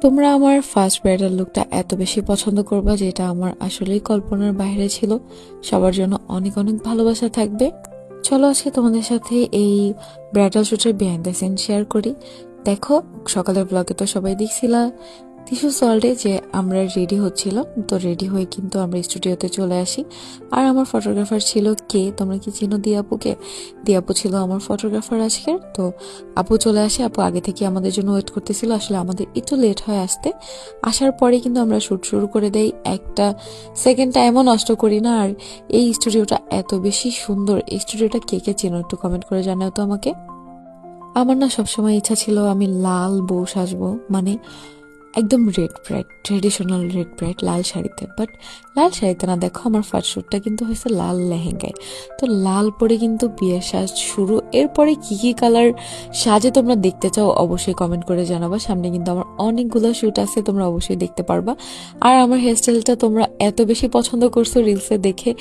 তোমরা আমার first bridal লুকটা এত বেশি পছন্দ করবা যেটা আমার আসলেই কল্পনার বাইরে ছিল। সবার জন্য অনেক অনেক ভালোবাসা থাকবে। চলো আজকে তোমাদের সাথে এই ব্রাইডাল শুটের বিহাইন্ড দ্য সিন শেয়ার করি। দেখো, সকালের ব্লগে তো সবাই দেখছিলা টিস্যু সল্টে যে আমরা রেডি হচ্ছিলাম, তো রেডি হয়ে কিন্তু আমরা স্টুডিওতে চলে আসি। আর আমার ফটোগ্রাফার ছিল কে, তোমরা কি চিনো? দিয়াপুকে। দিয়াপু ছিল আমার ফটোগ্রাফার আজকের। তো আপু চলে আসে, আপু আগে থেকে আমাদের জন্য ওয়েট করতেছিল। আসলে আমাদের একটু লেট হয় আসতে, আসার পরে কিন্তু আমরা শুট শুরু করে দেই। একটা সেকেন্ড টাইমও নষ্ট করি না। আর এই স্টুডিওটা এত বেশি সুন্দর। এই স্টুডিওটা কে কে চিনো একটু কমেন্ট করে জানাও তো আমাকে। আমার না সবসময় ইচ্ছা ছিল আমি লাল বউ সাজবো, মানে একদম red bride, traditional red bride লাল শাড়িতে। বাট লাল শাড়িতে না, দেখো আমার ফার্স্ট শ্যুটটা কিন্তু হয়েছে লাল লেহেঙ্গায়। তো লাল পরে কিন্তু বিয়ের সাজ শুরু। এরপরে কি কি কালার সাজে তোমরা দেখতে চাও অবশ্যই কমেন্ট করে জানাবা। সামনে কিন্তু আমার অনেকগুলো শ্যুট আছে, তোমরা অবশ্যই দেখতে পারবা। আর আমার হেয়ারস্টাইলটা তোমরা এত বেশি পছন্দ করছো রিলসে দেখে,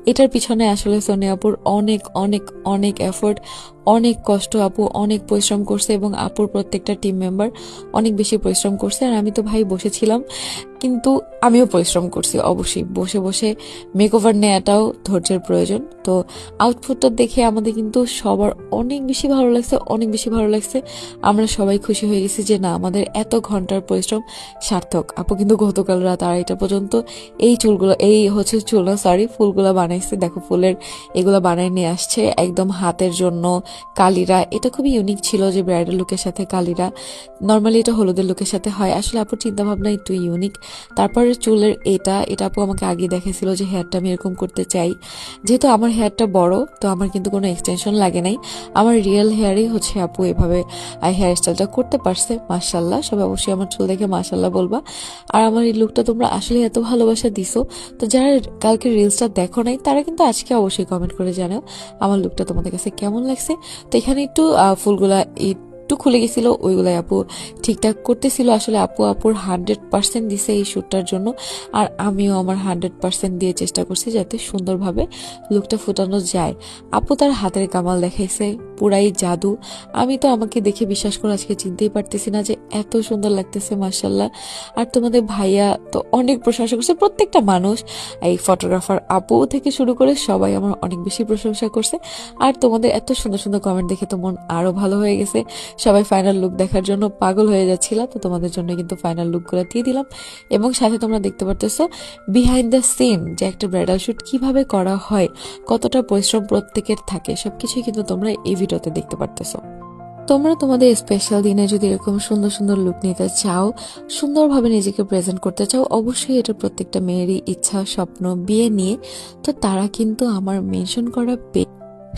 এটার পিছনে আসলে সোনিয়া আপুর অনেক অনেক অনেক এফোর্ট, অনেক কষ্ট। আপু অনেক পরিশ্রম করছে এবং আপুর প্রত্যেকটা টিম মেম্বার অনেক বেশি পরিশ্রম করছে। আর আমি তো ভাই বসেছিলাম, কিন্তু আমিও পরিশ্রম করছি অবশ্যই। বসে বসে মেকওভার নেওয়াটাও ধৈর্যের প্রয়োজন। তো আউটপুটটা দেখে আমাদের কিন্তু সবার অনেক বেশি ভালো লাগছে, অনেক বেশি ভালো লাগছে। আমরা সবাই খুশি হয়ে গেছি যে না, আমাদের এত ঘন্টার পরিশ্রম সার্থক। আপু কিন্তু গতকাল রাত 2:30 পর্যন্ত এই চুলগুলো, চুল না সরি, ফুলগুলো বানাইছে। দেখো ফুলের এগুলো বানায় নিয়ে আসছে একদম হাতের জন্য। কালিরা, এটা খুবই ইউনিক ছিল যে ব্রাইডাল লুকের সাথে কালিরা। নর্মালি এটা হলুদের লুকের সাথে হয়। আসলে আপুর চিন্তা ভাবনা একটু ইউনিক। তারপরে চুলের এটা এটা আপু আমাকে আগে দেখেছিল যে হেয়ারটা আমি এরকম করতে চাই। যেহেতু আমার হেয়ারটা বড়, তো আমার কিন্তু কোনো এক্সটেনশন লাগে নাই। আমার রিয়েল হেয়ারই আপু এভাবে হেয়ার স্টাইলটা করতে পারছে। মাশাল্লাহ, সবাই অবশ্যই আমার চুল দেখে মাশাল্লাহ বলবা। আর আমার এই লুকটা তোমরা আসলে এত ভালোবাসা দিছো। তো যারা কালকে রিলসটা দেখো নাই তারা কিন্তু আজকে অবশ্যই কমেন্ট করে জানাও আমার লুকটা তোমাদের কাছে কেমন লাগছে। তো এখানে একটু ফুলগুলা একটু খুলে গেছিল, ওইগুলাই আপু ঠিকঠাক করতেছিল। আসলে আপুর 100% দিছে এই শ্যুটটার জন্য। আর আমিও আমার 100% দিয়ে চেষ্টা করছি যাতে সুন্দরভাবে লুকটা ফুটানো যায়। আপু তার হাতের কামাল দেখাইছে, পুরাই জাদু। আমি তো আমাকে দেখে বিশ্বাস করে আজকে চিনতেই পারতেছি না যে এত সুন্দর লাগতেছে, মাশাল্লাহ। আর তোমাদের ভাইয়া তো অনেক প্রশংসা করছে, প্রত্যেকটা মানুষ, এই ফটোগ্রাফার আপু থেকে শুরু করে সবাই আমার অনেক বেশি প্রশংসা করছে। আর তোমাদের এত সুন্দর সুন্দর কমেন্ট দেখে তো মন আরো ভালো হয়ে গেছে। সবাই ফাইনাল লুক দেখার জন্য পাগল হয়ে যাচ্ছিল। তো তোমাদের জন্য কিন্তু ফাইনাল লুকগুলো দিয়ে দিলাম। এবং সাথে তোমরা দেখতে পারতেছো বিহাইন্ড দ্য সিন যে একটা ব্রাইডাল শুট কিভাবে করা হয়, কতটা পরিশ্রম প্রত্যেকের থাকে, সবকিছুই কিন্তু তোমরা এই ভিডিওতে দেখতে পারতেছো। তোমরা তোমাদের স্পেশাল দিনে যদি এরকম সুন্দর সুন্দর লুক নিতে চাও, সুন্দরভাবে নিজেকে প্রেজেন্ট করতে চাও, অবশ্যই এটা প্রত্যেকটা মেয়েরই ইচ্ছা, স্বপ্ন বিয়ে নিয়ে। তো তারা কিন্তু আমার মেনশন করা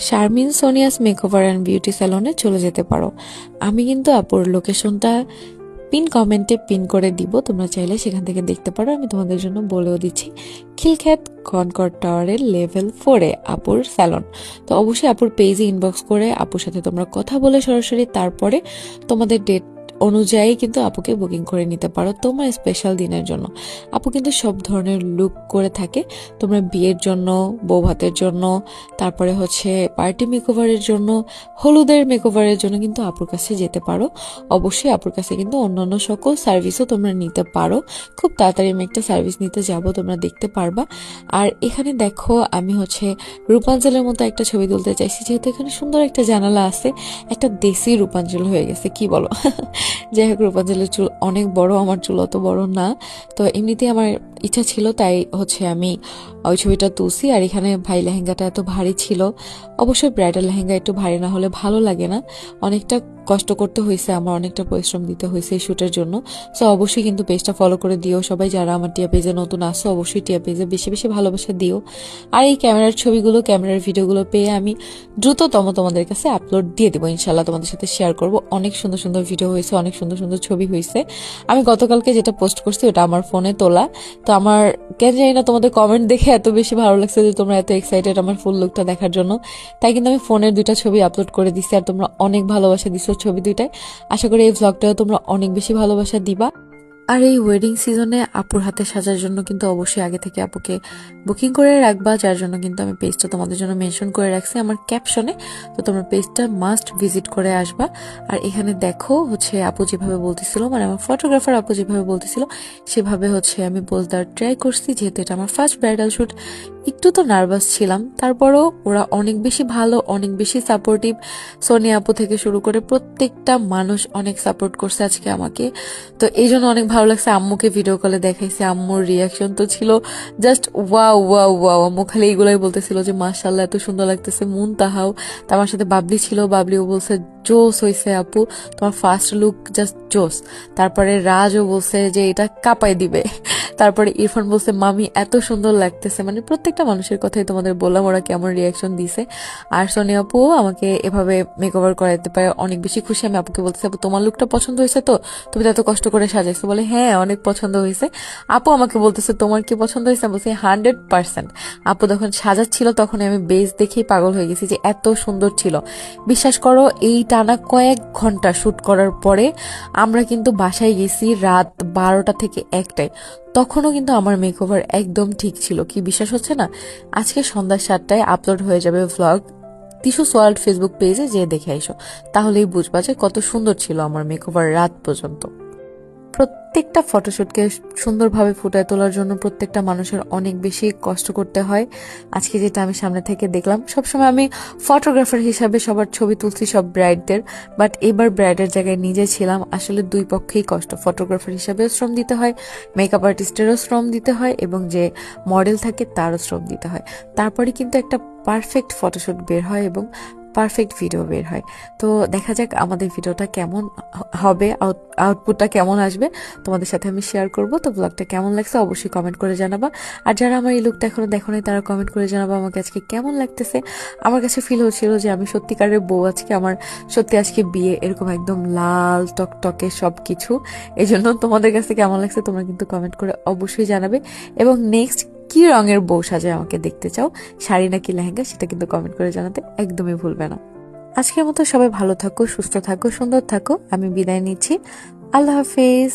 Sharmin Sonia's makeover and beauty স্যালনে চলে যেতে পারো। আমি কিন্তু আপুর লোকেশনটা পিন কমেন্টে পিন করে দিব, তোমরা চাইলে সেখান থেকে দেখতে পারো। আমি তোমাদের জন্য বলেও দিচ্ছি, খিলখ্যাত কনকর্ড টাওয়ারের লেভেল 4-এ আপুর স্যালন। তো অবশ্যই আপুর পেজে ইনবক্স করে আপুর সাথে তোমরা কথা বলে সরাসরি তারপরে তোমাদের ডেট অনুযায়ী কিন্তু আপুকে বুকিং করে নিতে পারো তোমার স্পেশাল দিনের জন্য। আপু কিন্তু সব ধরনের লুক করে থাকে। তোমরা বিয়ের জন্য, বউ ভাতের জন্য, তারপরে পার্টি মেকওভারের জন্য, হলুদের মেকওভারের জন্য কিন্তু আপুর কাছে যেতে পারো। অবশ্যই আপুর কাছে কিন্তু অন্যান্য সকল সার্ভিসও তোমরা নিতে পারো। খুব তাড়াতাড়ি আমি একটা সার্ভিস নিতে যাব, তোমরা দেখতে পারবা। আর এখানে দেখো আমি রূপাঞ্জলের মতো একটা ছবি তুলতে চাইছি, যেহেতু এখানে সুন্দর একটা জানালা আছে, একটা দেশি রূপাঞ্জল হয়ে গেছে, কি বলো? যাই হোক, রূপাঞ্জলের চুল অনেক বড়, আমার চুল অত বড় না। তো এমনিতেই আমার ইচ্ছা ছিল, তাই আমি ওই ছবিটা তুলছি। আর এখানে ভাই লেহেঙ্গাটা এত ভারী ছিল। অবশ্যই ব্রাইডাল লেহেঙ্গা একটু ভারী না হলে ভালো লাগে না। অনেকটা কষ্ট করতে হয়েছে আমার, অনেকটা পরিশ্রম দিতে হয়েছে এই শুটের জন্য। সো অবশ্যই কিন্তু পেজটা ফলো করে দিও সবাই। যারা আমার টিয়া পেজে নতুন আসো, অবশ্যই টিয়া পেজে বেশি বেশি ভালোবাসা দিও। আর এই ক্যামেরার ছবিগুলো, ক্যামেরার ভিডিওগুলো পেয়ে আমি দ্রুততম তোমাদের কাছে আপলোড দিয়ে দেবো ইনশাল্লাহ, তোমাদের সাথে শেয়ার করব। অনেক সুন্দর সুন্দর ভিডিও হয়েছে, অনেক সুন্দর সুন্দর ছবি হয়েছে। আমি গতকালকে যেটা পোস্ট করছি ওটা আমার ফোনে তোলা। তো আমার কেন জানি না তোমাদের কমেন্ট দেখে এত বেশি ভালো লাগছে যে তোমরা এত এক্সাইটেড আমার ফুল লুকটা দেখার জন্য। তাই কিন্তু আমি ফোনের 2টা ছবি আপলোড করে দিছি, আর তোমরা অনেক ভালোবাসা দিছো ছবি 2টায়। আশা করি এই ভ্লগটাও তোমরা অনেক বেশি ভালোবাসা দিবা। আর এই ওয়েডিং সিজনে আপুর হাতে সাজার জন্য কিন্তু অবশ্যই আগে থেকে আপুকে বুকিং করে রাখবা, যার জন্য কিন্তু আমি পেজটা তোমাদের জন্য মেনশন করে রাখছি আমার ক্যাপশনে। তো তোমরা পেজটা মাস্ট ভিজিট করে আসবা। আর এখানে দেখো হচ্ছে আপু যেভাবে বলতেছিল, মানে আমার ফটোগ্রাফার আপু যেভাবে বলতেছিল সেভাবে হচ্ছে আমি বলতে ট্রাই করছি, যেহেতু এটা আমার ফার্স্ট ব্রাইডাল শুট। একটু তো নার্ভাস ছিলাম, তারপরও ওরা অনেক বেশি ভালো, অনেক বেশি সাপোর্টিভ। সোনিয়া আপু থেকে শুরু করে প্রত্যেকটা মানুষ অনেক সাপোর্ট করছে আজকে আমাকে। তো এই জন্য অনেক ভালো লাগছে। আম্মুকে ভিডিও কলে দেখাইছে, আম্মুর রিয়াকশন তো ছিল জাস্ট ওয়াও ওয়াও ওয়াও। আম্মু খালি এগুলাই বলতেছিল যে মাশাআল্লাহ এত সুন্দর লাগতেছে, মন তাহাও। তো আমার সাথে বাবলি ছিল, বাবলিও বলছে জোস হয়েছে আপু, তোমার ফার্স্ট লুক জাস্ট জোস। তারপরে রাজও বলছে যে এটা কাঁপাই দিবে। তারপরে ইরফান বলছে মামি এত সুন্দর লাগতেছে। মানে প্রত্যেকটা মানুষের কথাই তোমাদের বললাম ওরা কেমন রিয়াকশন দিছে। আর সোনিয়া আপু আমাকে এভাবে মেকওভার করাইতে পারে অনেক বেশি খুশি। আমি আপুকে বলতেছি আপু তোমার লুকটা পছন্দ হয়েছে তো, তুমি তো এত কষ্ট করে সাজাইছো। বলে হ্যাঁ অনেক পছন্দ হয়েছে। আপু আমাকে বলতেছে তোমার কি পছন্দ হয়েছে, বলছি 100%। আপু যখন সাজাচ্ছিল তখন আমি বেস দেখেই পাগল হয়ে গেছি যে এত সুন্দর ছিল। বিশ্বাস করো এই টানা কয়েক ঘন্টা শুট করার পরে আমরা কিন্তু বাসায় গেছি রাত 12টা থেকে 1টায়। তখনও কিন্তু আমার মেকওভার একদম ঠিক ছিল। কি বিশ্বাস হচ্ছে না? আজকে সন্ধ্যা 7টায় আপলোড হয়ে যাবে ভ্লগ, তিশু ওয়ার্ল্ড ফেসবুক পেজে যেয়ে দেখে আইসো, তাহলেই বুঝবা যে কত সুন্দর ছিল আমার মেকওভার রাত পর্যন্ত। প্রত্যেকটা ফটোশুটকে সুন্দরভাবে ফুটায় তোলার জন্য প্রত্যেকটা মানুষের অনেক বেশি কষ্ট করতে হয়। আজকে যেটা আমি সামনে থেকে দেখলাম, সবসময় আমি ফটোগ্রাফার হিসাবে সবার ছবি তুলছি সব ব্রাইডদের, বাট এবার ব্রাইডের জায়গায় নিজে ছিলাম। আসলে দুই পক্ষেই কষ্ট, ফটোগ্রাফার হিসাবেও শ্রম দিতে হয়, মেকআপ আর্টিস্টেরও শ্রম দিতে হয়, এবং যে মডেল থাকে তারও শ্রম দিতে হয়। তারপরে কিন্তু একটা পারফেক্ট ফটোশুট বের হয় এবং পারফেক্ট ভিডিও বের হয়। তো দেখা যাক আমাদের ভিডিওটা কেমন হবে, আউটপুটটা কেমন আসবে তোমাদের সাথে আমি শেয়ার করব। তো ব্লগটা কেমন লাগছে অবশ্যই কমেন্ট করে জানাবা। আর যারা আমার এই লুকটা এখনো দেখো নাই তারা কমেন্ট করে জানাবা আমাকে আজকে কেমন লাগতেছে। আমার কাছে ফিল হচ্ছিল যে আমি সত্যিকারের বউ, আজকে আমার সত্যি আজকে বিয়ে, এরকম একদম লাল টকটকে সবকিছু। এই জন্য তোমাদের কাছে কেমন লাগছে তোমরা কিন্তু কমেন্ট করে অবশ্যই জানাবে। এবং নেক্সট কি রঙের বউ সাজায় আমাকে দেখতে চাও, শাড়ি নাকি লেহেঙ্গা, সেটা কিন্তু কমেন্ট করে জানাতে একদমই ভুলবে না। আজকের মতো সবাই ভালো থাকো, সুস্থ থাকো, সুন্দর থাকো। আমি বিদায় নিচ্ছি। আল্লাহ হাফিজ।